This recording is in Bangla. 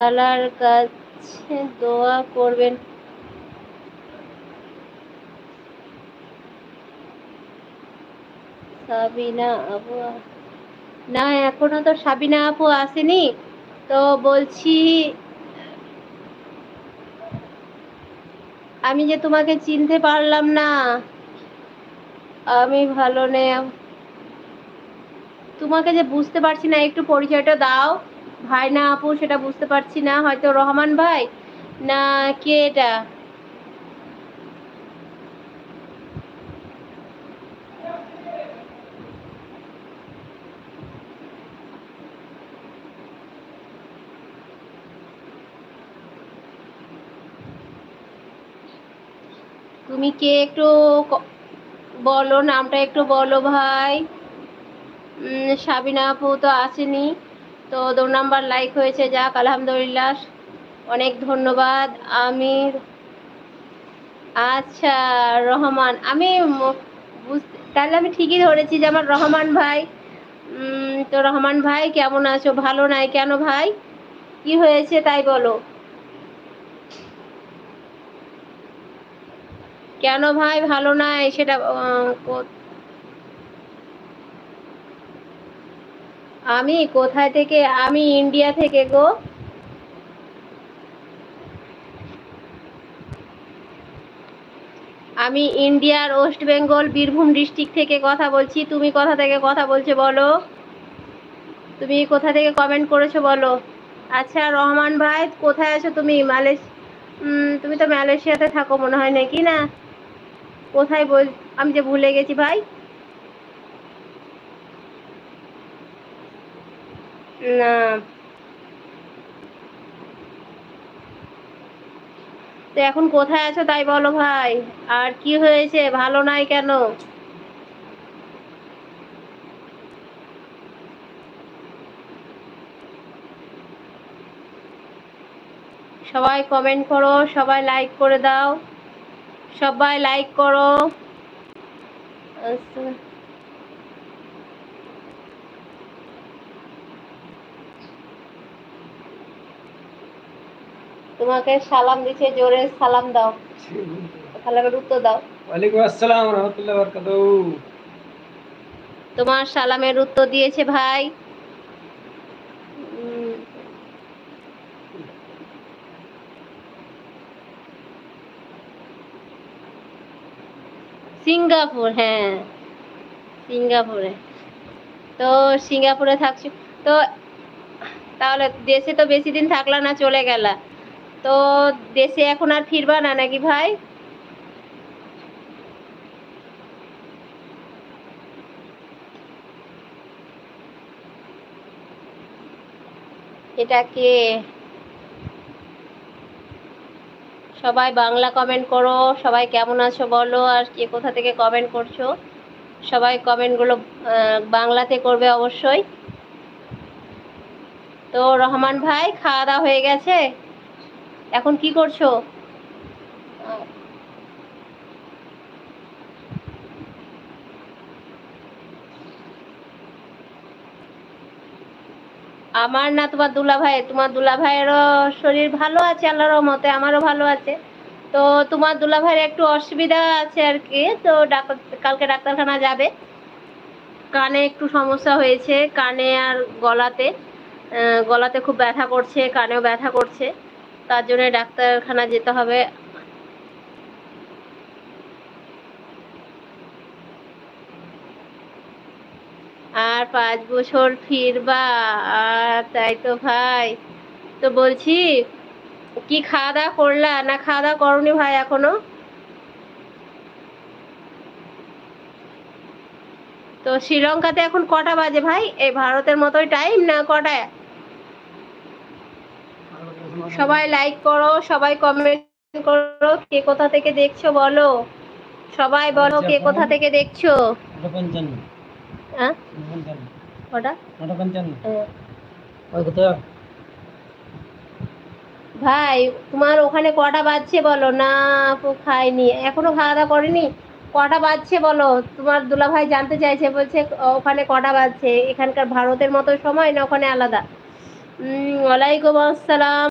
আল্লাহর কাছে দোয়া করবেন। সাবিনা আপু না, এখনো তো সাবিনা আপু আসেনি, তো বলছি আমি যে তোমাকে চিনতে পারলাম না। আমি ভালো নেই, তোমাকে যে বুঝতে পারছি না, একটু পরিচয়টা দাও। ভাই না আপু সেটা বুঝতে পারছি না, হয়তো রহমান ভাই না কে এটা। তুমি কে একটু বলো, নামটা একটু বলো ভাই। সাবিনা আপু তো আসেনি, তো 2 নাম্বার লাইক হয়েছে, যাক আলহামদুলিল্লাহ, অনেক ধন্যবাদ। আমি আচ্ছা রহমান, আমি তাহলে আমি ঠিকই ধরেছি যে আমার রহমান ভাই। তো রহমান ভাই কেমন আছো? ভালো নাই কেন ভাই? কি হয়েছে তাই বলো। কেন ভাই ভালো নাই সেটা আমি কোথায় থেকে? আমি ইন্ডিয়া থেকে গো। আমি ইন্ডিয়ার ওয়েস্ট বেঙ্গল বীরভূম ডিস্ট্রিক্ট থেকে কথা বলছি। তুমি কোথা থেকে কথা বলছো বলো? তুমি কোথা থেকে কমেন্ট করেছো বলো। আচ্ছা রহমান ভাই কোথায় আছো তুমি? তুমি তো মালয়েশিয়াতে থাকো মনে হয়, নাকি না? কোথায় বল, আমি যে ভুলে গেছি ভাই। না, তো এখন কোথায় আছো তাই বলো ভাই। আর কি হয়েছে, ভালো নাই কেন? সবাই কমেন্ট করো, সবাই লাইক করে দাও, সবাই লাইক করো। আচ্ছা, তোমাকে সালাম দিছে, জোরে সালাম দাও, সালামের উত্তর দাও। ওয়ালাইকুম আসসালাম ওয়া রাহমাতুল্লাহি ওয়া বারাকাতুহু। তোমার সালামের উত্তর দিয়েছে ভাই। সিঙ্গাপুর, হ্যাঁ সিঙ্গাপুরে। তো সিঙ্গাপুরে থাকছি, তো তাহলে দেশে তো বেশি দিন থাকলা না, চলে গেলা, তো দেশে এখন আর ফিরবা না নাকি ভাই? এটা কে? সবাই বাংলা কমেন্ট করো, সবাই কেমন আছো বলো, আর কে কোথা থেকে কমেন্ট করছো। সবাই কমেন্টগুলো বাংলাতে করবে অবশ্যই। তো রহমান ভাই খাওয়া দাওয়া হয়ে গেছে? এখন কি করছো? আমার না তোমার দুলাভাই, তোমার দুলাভাইয়েরও শরীর ভালো আছে আল্লাহর রহমতে, আমারও ভালো আছে। তো তোমার দুলাভাইয়ের একটু অসুবিধা আছে আর কি, তো ডাক্তার, কালকে ডাক্তারখানা যাবে। কানে একটু সমস্যা হয়েছে, কানে আর গলাতে, গলাতে খুব ব্যথা করছে, কানেও ব্যথা করছে, তার জন্য ডাক্তারখানা যেতে হবে। আর 5 বছর ফিরবা? আর তাই তো ভাই। তো বলছি কি খাওয়া দাওয়া করলা না খাওয়া দাওয়া করনি ভাই এখনো? তো শ্রীলঙ্কাতে এখন কটা বাজে ভাই? এই ভারতের মতোই টাইম না কটায়? সবাই লাইক করো, সবাই কমেন্ট করো, কে কোথা থেকে দেখছো বলো। সবাই বলো কে কোথা থেকে দেখছো। 55। হ্যাঁ কটা? 55। হ্যাঁ। ওই কোথায়? ভাই তোমার ওখানে কটা বাজছে বলো না? আপু খাইনি এখনো, খাওয়া দাওয়া করেনি, কটা বাজছে বলো। তোমার দুলাভাই জানতে চাইছে, বলছে ওখানে কটা বাজছে, এখানকার ভারতের মতো সময় না ওখানে আলাদা? ওয়ালাইকুম আসসালাম।